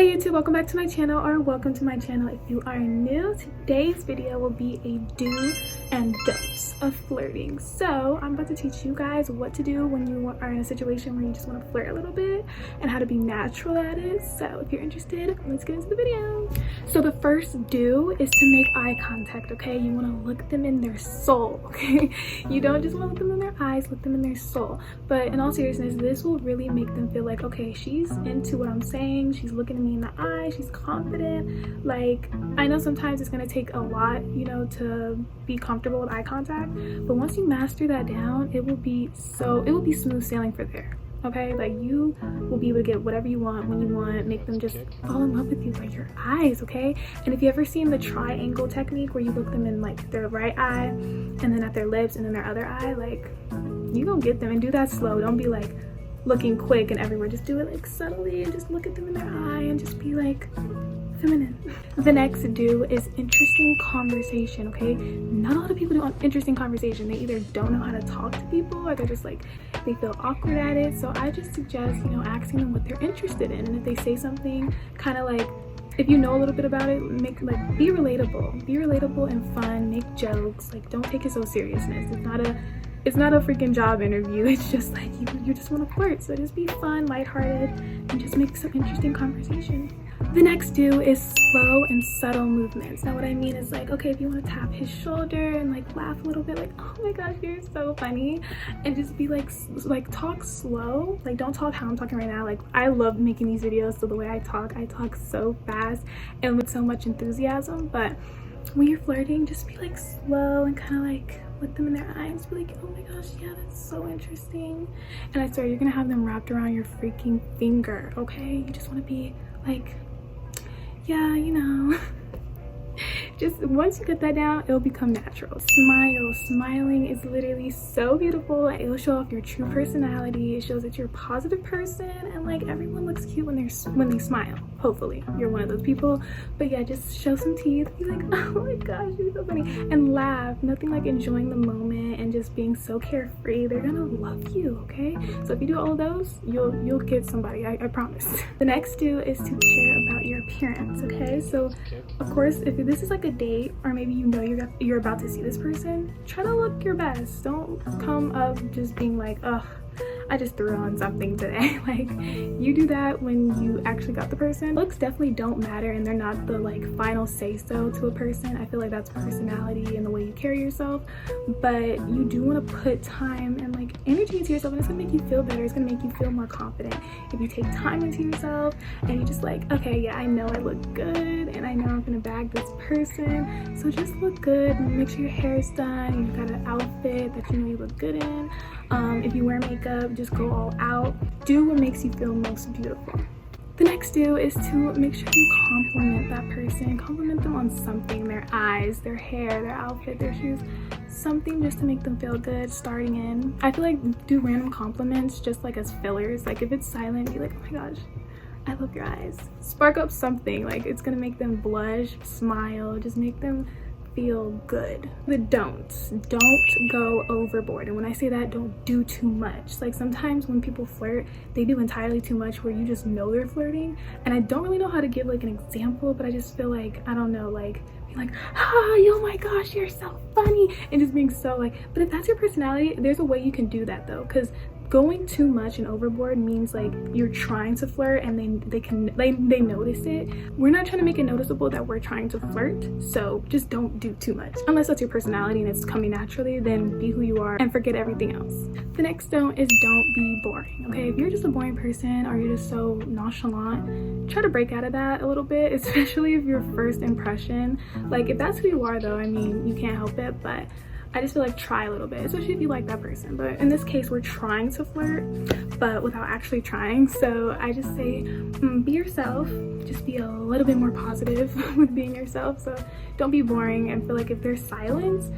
Hey YouTube, welcome back to my channel, or welcome to my channel if you are new. Today's video will be a do and don'ts of flirting. So I'm about to teach you guys what to do when you are in a situation where you just want to flirt a little bit and how to be natural at it. So if you're interested, let's get into the video. So the first do is to make eye contact, okay? You want to look them in their soul, okay? You don't just want to look them in their eyes, look them in their soul. But in all seriousness, this will really make them feel like, okay, she's into what I'm saying, she's looking at me in the eye, she's confident. Like, I know sometimes it's going to take a lot, you know, to be comfortable with eye contact, but once you master that down, it will be smooth sailing for there. Okay, like you will be able to get whatever you want when you want, make them just fall in love with you by your eyes. Okay, and if you ever seen the triangle technique where you look them in like their right eye and then at their lips and then their other eye, like you gonna get them. And do that slow. Don't be like looking quick and everywhere. Just do it like subtly and just look at them in their eye and just be like feminine. The next do is interesting conversation. Okay, not a lot of people do interesting conversation. They either don't know how to talk to people or they're just like, they feel awkward at it. So I just suggest, you know, asking them what they're interested in, and if they say something kind of like, if you know a little bit about it, make like be relatable and fun, make jokes. Like, don't take it so seriousness. It's not a freaking job interview. It's just like you just want to flirt. So just be fun, lighthearted, and just make some interesting conversation. The next do is slow and subtle movements. Now what I mean is like, okay, if you want to tap his shoulder and like laugh a little bit, like, oh my gosh, you're so funny, and just be like talk slow. Like, don't talk how I'm talking right now. Like, I love making these videos, so the way I talk so fast and with so much enthusiasm. But when you're flirting, just be like slow and kind of like look them in their eyes, be like, oh my gosh, yeah, that's so interesting. And I swear, you're gonna have them wrapped around your freaking finger. Okay, you just want to be like, yeah, you know. Just once you get that down, it'll become natural. Smiling is literally so beautiful. It'll show off your true personality. It shows that you're a positive person, and like everyone looks cute when they smile. Hopefully you're one of those people. But yeah, just show some teeth, be like, oh my gosh, you're so funny, and laugh. Nothing like enjoying the moment and just being so carefree. They're gonna love you. Okay, so if you do all of those, you'll get somebody, I promise. The next do is to care about your appearance. Okay, so of course, if this is like a date, or maybe you know you're about to see this person, try to look your best. Don't come up just being like, ugh, I just threw on something today. Like, you do that when you actually got the person. Looks definitely don't matter, and they're not the like final say-so to a person. I feel like that's personality and the way you carry yourself, but you do want to put time and like energy into yourself, and it's gonna make you feel better. It's gonna make you feel more confident if you take time into yourself and you just like, okay, yeah, I know I look good and I know I'm gonna bag this person, so just look good. Make sure your hair is done, you've got an outfit that you know you look good in. If you wear makeup, just go all out. Do what makes you feel most beautiful. The next do is to make sure you compliment that person. Compliment them on something, their eyes, their hair, their outfit, their shoes, something just to make them feel good starting in. I feel like do random compliments just like as fillers. Like, if it's silent, be like, oh my gosh, I love your eyes. Spark up something, like it's gonna make them blush, smile, just make them feel good. The don'ts: don't go overboard. And when I say that, don't do too much. Like, sometimes when people flirt, they do entirely too much where you just know they're flirting, and I don't really know how to give like an example, but I just feel like, I don't know, like being like, oh my gosh, you're so funny, and just being so like, but if that's your personality, there's a way you can do that though, because going too much and overboard means like you're trying to flirt and they notice it. We're not trying to make it noticeable that we're trying to flirt, so just don't do too much. Unless that's your personality and it's coming naturally, then be who you are and forget everything else. The next don't is don't be boring. Okay, if you're just a boring person or you're just so nonchalant, try to break out of that a little bit, especially if your first impression, like if that's who you are though, I mean, you can't help it, but I just feel like try a little bit, especially if you like that person. But in this case, we're trying to flirt, but without actually trying. So I just say, be yourself. Just be a little bit more positive with being yourself. So don't be boring, and feel like if there's silence,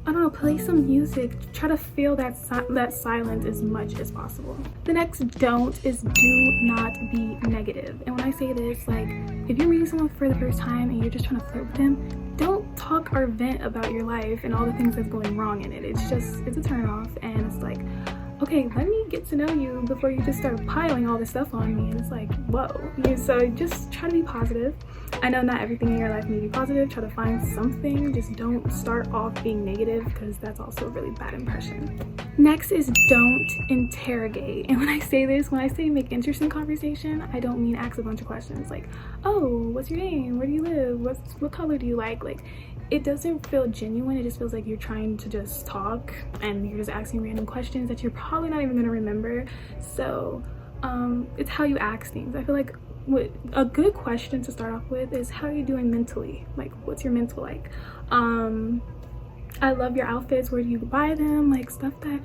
I don't know, play some music. Try to feel that silence as much as possible. The next don't is do not be negative. And when I say this, like, if you're meeting someone for the first time and you're just trying to flirt with them, don't talk or vent about your life and all the things that's going wrong in it. It's a turn off, and it's like, okay, let me get to know you before you just start piling all this stuff on me. And it's like, whoa. So just try to be positive. I know not everything in your life may be positive. Try to find something. Just don't start off being negative, because that's also a really bad impression. Next is don't interrogate. And when I say this, when I say make interesting conversation, I don't mean ask a bunch of questions like, oh, what's your name? Where do you live? What color do you like? Like, it doesn't feel genuine. It just feels like you're trying to just talk and you're just asking random questions that you're probably not even gonna remember. So it's how you ask things. I feel like what a good question to start off with is, how are you doing mentally? Like, what's your mental like? I love your outfits. Where do you buy them? Like, stuff that,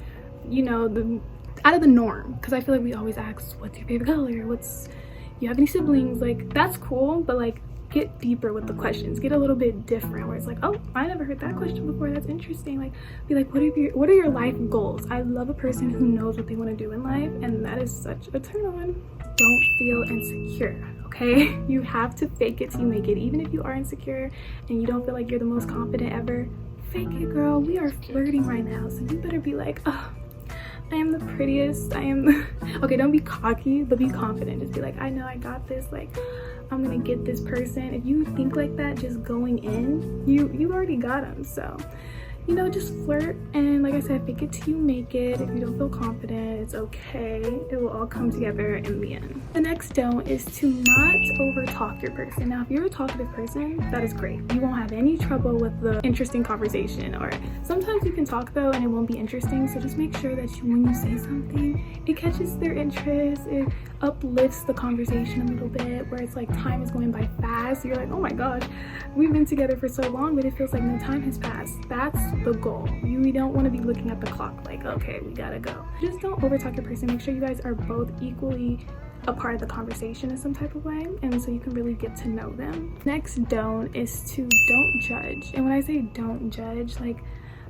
you know, out of the norm. Because I feel like we always ask, what's your favorite color? You have any siblings? Like, that's cool, but like, get deeper with the questions. Get a little bit different, where it's like, oh, I never heard that question before. That's interesting. Like, be like, what are your life goals? I love a person who knows what they want to do in life, and that is such a turn on. Don't feel insecure, okay? You have to fake it till you make it. Even if you are insecure and you don't feel like you're the most confident ever, fake it, girl. We are flirting right now, so you better be like, oh, I am the prettiest. I am okay, don't be cocky, but be confident. Just be like, I know I got this. Like, I'm gonna get this person. If you think like that just going in, you already got them. So, you know, just flirt, and like I said, fake it till you make it. If you don't feel confident, it's okay. It will all come together in the end. The next don't is to not over talk your person. Now, if you're a talkative person, that is great. You won't have any trouble with the interesting conversation. Or sometimes you can talk though and it won't be interesting, so just make sure that when you say something, it catches their interest. It uplifts the conversation a little bit, where it's like time is going by fast. You're like, oh my gosh, we've been together for so long, but it feels like no time has passed. That's the goal. You don't want to be looking at the clock like, okay, we gotta go. Just don't overtalk your person. Make sure you guys are both equally a part of the conversation in some type of way, and so you can really get to know them. Next don't is to don't judge. And when I say don't judge, like,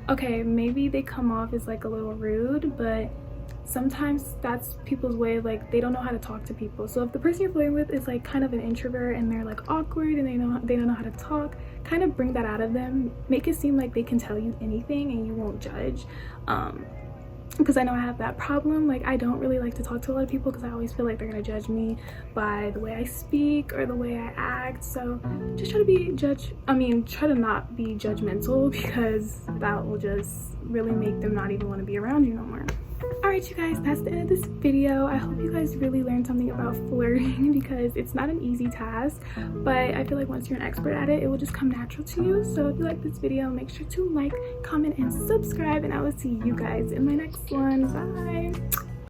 okay, maybe they come off as like a little rude, but sometimes that's people's way of, like, they don't know how to talk to people. So if the person you're flirting with is like kind of an introvert and they're like awkward and they don't know how to talk, kind of bring that out of them. Make it seem like they can tell you anything and you won't judge. Because I know I have that problem. Like, I don't really like to talk to a lot of people because I always feel like they're gonna judge me by the way I speak or the way I act. So just try to not be judgmental, because that will just really make them not even want to be around you no more. Alright, you guys, that's the end of this video. I hope you guys really learned something about flirting, because it's not an easy task, but I feel like once you're an expert at it, it will just come natural to you. So if you like this video, make sure to like, comment, and subscribe, and I will see you guys in my next one. Bye!